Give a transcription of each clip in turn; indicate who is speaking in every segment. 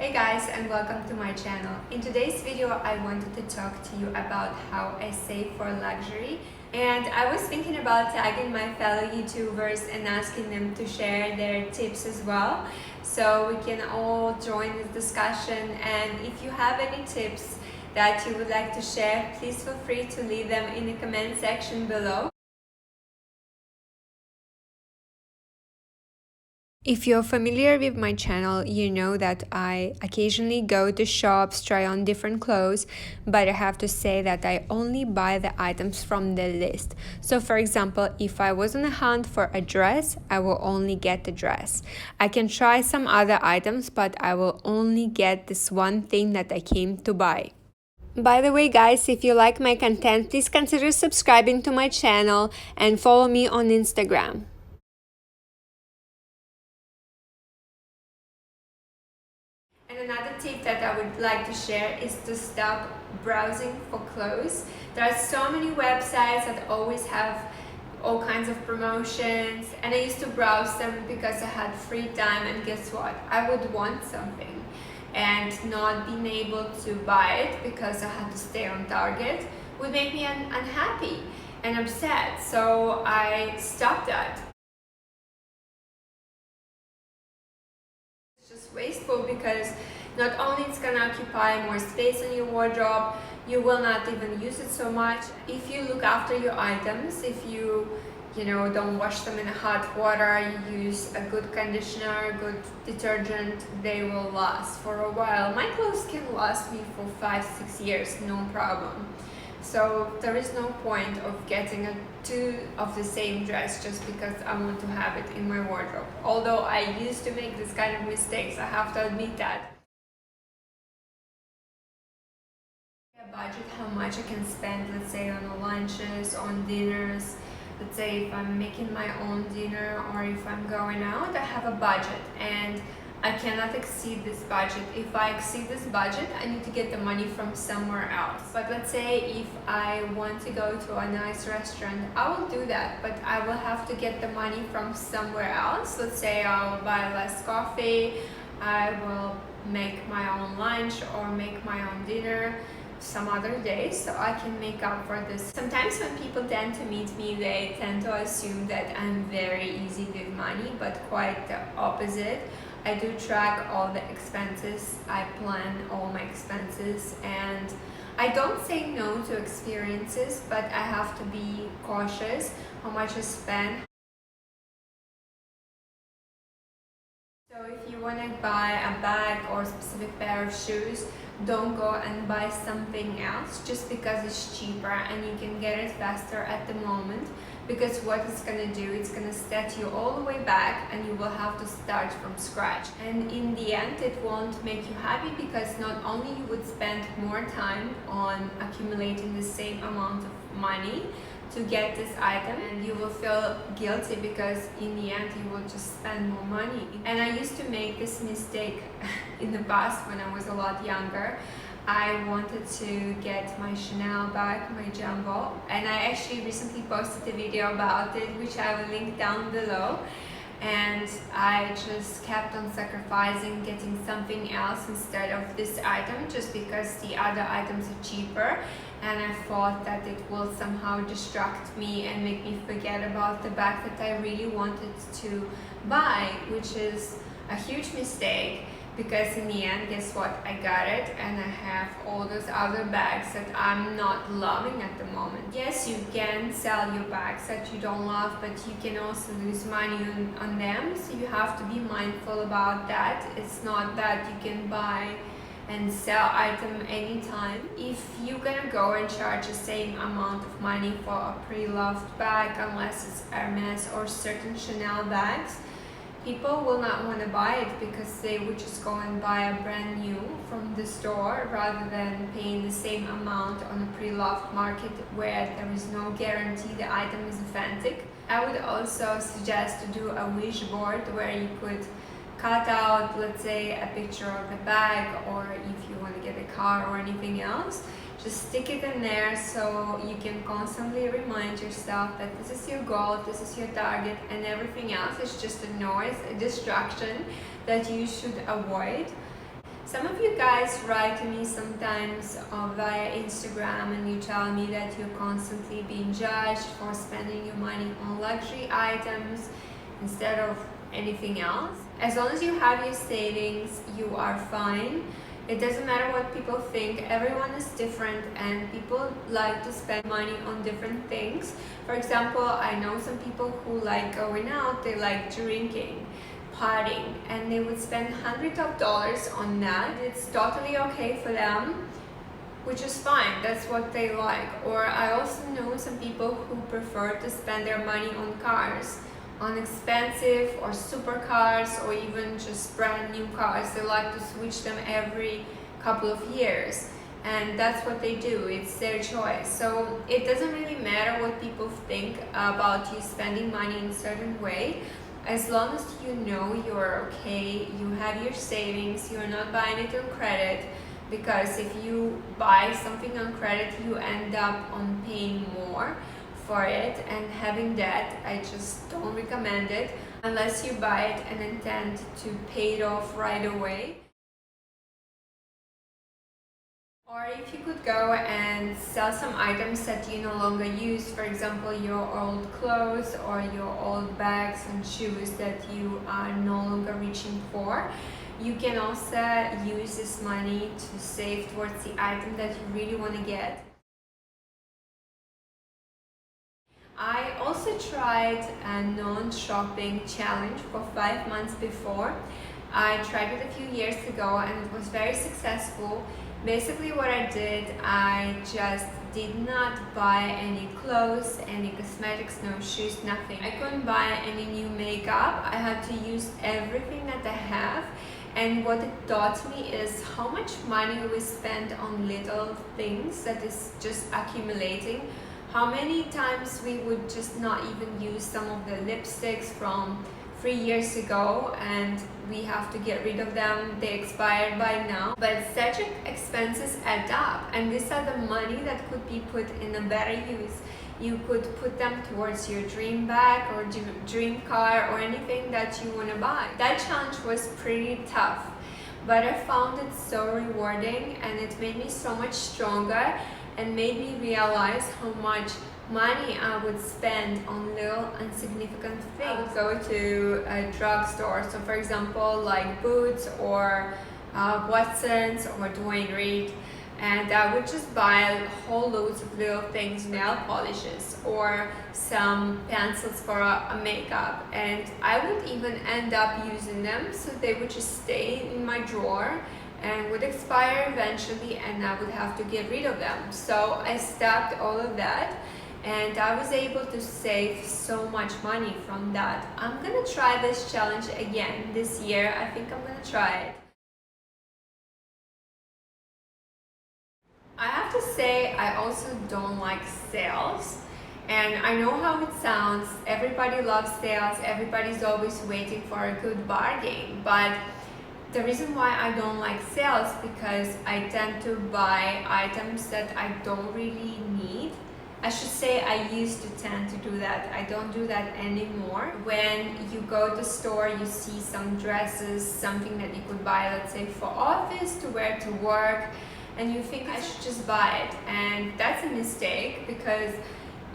Speaker 1: Hey guys, and welcome to my channel. In today's video I wanted to talk to you about how I save for luxury, and I was thinking about tagging my fellow YouTubers and asking them to share their tips as well, so we can all join this discussion. And if you have any tips that you would like to share, please feel free to leave them in the comment section below. If you're familiar with my channel, you know that I occasionally go to shops, try on different clothes, but I have to say that I only buy the items from the list. So for example, if I was on a hunt for a dress, I will only get the dress. I can try some other items, but I will only get this one thing that I came to buy. By the way guys, if you like my content, please consider subscribing to my channel and follow me on Instagram. And another tip that I would like to share is to stop browsing for clothes. There are so many websites that always have all kinds of promotions, and I used to browse them because I had free time, and guess what? I would want something and not being able to buy it because I had to stay on target would make me unhappy and upset. So I stopped that. Just wasteful, because not only it's gonna occupy more space in your wardrobe, you will not even use it so much. If you look after your items, if you don't wash them in hot water, you use a good conditioner, good detergent, they will last for a while. My clothes can last me for 5-6 years, no problem. So there is no point of getting two of the same dress just because I want to have it in my wardrobe. Although I used to make this kind of mistakes, I have to admit that. A budget, how much I can spend, let's say on lunches, on dinners. Let's say if I'm making my own dinner or if I'm going out, I have a budget and I cannot exceed this budget. If I exceed this budget, I need to get the money from somewhere else. But let's say if I want to go to a nice restaurant, I will do that, but I will have to get the money from somewhere else. Let's say I'll buy less coffee, I will make my own lunch or make my own dinner some other days, so I can make up for this. Sometimes when people tend to meet me, they tend to assume that I'm very easy with money, but quite the opposite. I do track all the expenses, I plan all my expenses, and I don't say no to experiences, but I have to be cautious how much I spend. So if you want to buy a bag or a specific pair of shoes, don't go and buy something else just because it's cheaper and you can get it faster at the moment, because what it's going to do, it's going to set you all the way back and you will have to start from scratch, and in the end it won't make you happy, because not only you would spend more time on accumulating the same amount of money to get this item, and you will feel guilty because in the end you will just spend more money. And I used to make this mistake in the past when I was a lot younger. I wanted to get my Chanel bag, my jumbo, and I actually recently posted a video about it, which I will link down below. And I just kept on sacrificing getting something else instead of this item just because the other items are cheaper, and I thought that it will somehow distract me and make me forget about the bag that I really wanted to buy, which is a huge mistake, because in the end, guess what, I got it and I have all those other bags that I'm not loving at the moment. Yes, you can sell your bags that you don't love, but you can also lose money on them, so you have to be mindful about that. It's not that you can buy and sell item anytime. If you're gonna go and charge the same amount of money for a pre-loved bag, unless it's Hermes or certain Chanel bags, people will not want to buy it because they would just go and buy a brand new from the store rather than paying the same amount on a pre-loved market where there is no guarantee the item is authentic. I would also suggest to do a wish board where you could cut out, let's say, a picture of the bag, or if you want to get a car or anything else, just stick it in there so you can constantly remind yourself that this is your goal, this is your target, and everything else is just a noise, a distraction that you should avoid. Some of you guys write to me sometimes via Instagram and you tell me that you're constantly being judged for spending your money on luxury items instead of anything else. As long as you have your savings, you are fine. It doesn't matter what people think. Everyone is different and people like to spend money on different things. For example, I know some people who like going out, they like drinking, partying, and they would spend hundreds of dollars on that. It's totally okay for them, which is fine. That's what they like. Or I also know some people who prefer to spend their money on cars, on expensive or supercars, or even just brand new cars. They like to switch them every couple of years, and that's what they do. It's their choice. So it doesn't really matter what people think about you spending money in a certain way, as long as you know you're okay, you have your savings, you're not buying it on credit, because if you buy something on credit, you end up on paying more for it and having debt. I just don't recommend it unless you buy it and intend to pay it off right away. Or if you could go and sell some items that you no longer use, for example your old clothes or your old bags and shoes that you are no longer reaching for. You can also use this money to save towards the item that you really want to get. I also tried a non-shopping challenge for 5 months before. I tried it a few years ago and it was very successful. Basically what I did, I just did not buy any clothes, any cosmetics, no shoes, nothing. I couldn't buy any new makeup. I had to use everything that I have. And what it taught me is how much money we spend on little things that is just accumulating. How many times we would just not even use some of the lipsticks from 3 years ago and we have to get rid of them. They expired by now. But such expenses add up, and these are the money that could be put in a better use. You could put them towards your dream bag or dream car or anything that you want to buy. That challenge was pretty tough, but I found it so rewarding and it made me so much stronger and made me realize how much money I would spend on little insignificant things. I would go to a drugstore, so for example like Boots or Watson's or Dwayne Reed, and I would just buy whole loads of little things, nail polishes or some pencils for a makeup, and I would even end up using them, so they would just stay in my drawer and would expire eventually and I would have to get rid of them. So I stopped all of that and I was able to save so much money from that. I'm gonna try this challenge again this year. I think I'm gonna try it. I have to say I also don't like sales, and I know how it sounds. Everybody loves sales, everybody's always waiting for a good bargain, but the reason why I don't like sales because I tend to buy items that I don't really need. I should say I used to tend to do that. I don't do that anymore. When you go to the store, you see some dresses, something that you could buy, let's say for office, to wear to work, and you think I should just buy it. And that's a mistake because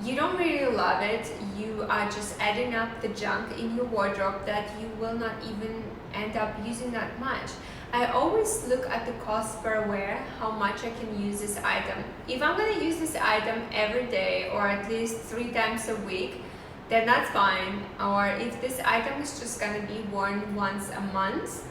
Speaker 1: you don't really love it. You are just adding up the junk in your wardrobe that you will not even end up using that much. I always look at the cost per wear, how much I can use this item. If I'm gonna use this item every day or at least 3 times a week, then that's fine. Or if this item is just gonna be worn once a month,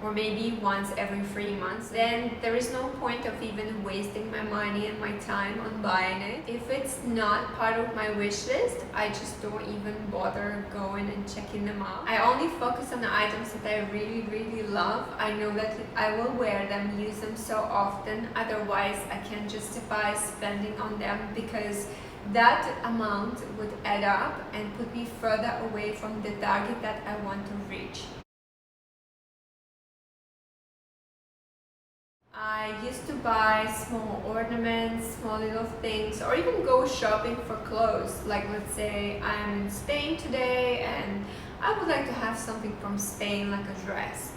Speaker 1: or maybe once every 3 months, then there is no point of even wasting my money and my time on buying it. If it's not part of my wish list, I just don't even bother going and checking them out. I only focus on the items that I really love. I know that I will wear them, use them so often, otherwise I can't justify spending on them because that amount would add up and put me further away from the target that I want to reach. I used to buy small ornaments, small little things, or even go shopping for clothes. Like let's say I'm in Spain today and I would like to have something from Spain, like a dress.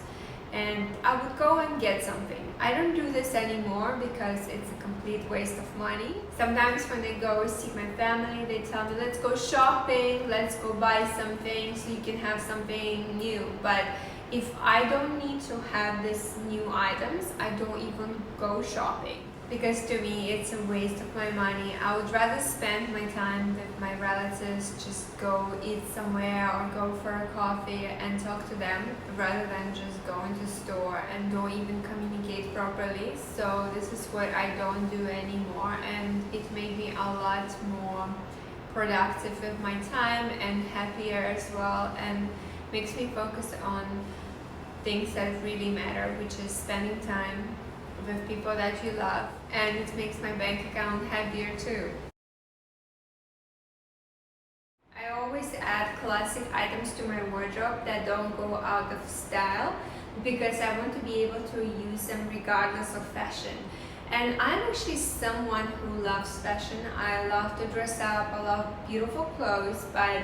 Speaker 1: and I would go and get something. I don't do this anymore because it's a complete waste of money. Sometimes when I go see my family, they tell me, let's go shopping, let's go buy something so you can have something new. But if I don't need to have these new items, I don't even go shopping. Because to me, it's a waste of my money. I would rather spend my time with my relatives, just go eat somewhere or go for a coffee and talk to them, rather than just go into store and don't even communicate properly. So this is what I don't do anymore, and it made me a lot more productive with my time and happier as well, and makes me focus on things that really matter, which is spending time with people that you love, and it makes my bank account happier too. I always add classic items to my wardrobe that don't go out of style, because I want to be able to use them regardless of fashion. And I'm actually someone who loves fashion. I love to dress up, I love beautiful clothes, but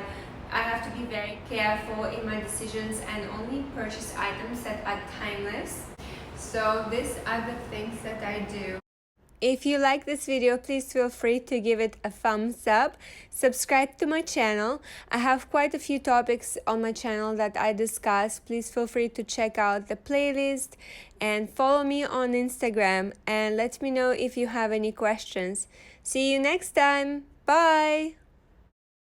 Speaker 1: I have to be very careful in my decisions and only purchase items that are timeless. So these are the things that I do. If you like this video, please feel free to give it a thumbs up. Subscribe to my channel. I have quite a few topics on my channel that I discuss. Please feel free to check out the playlist and follow me on Instagram, and let me know if you have any questions. See you next time. Bye!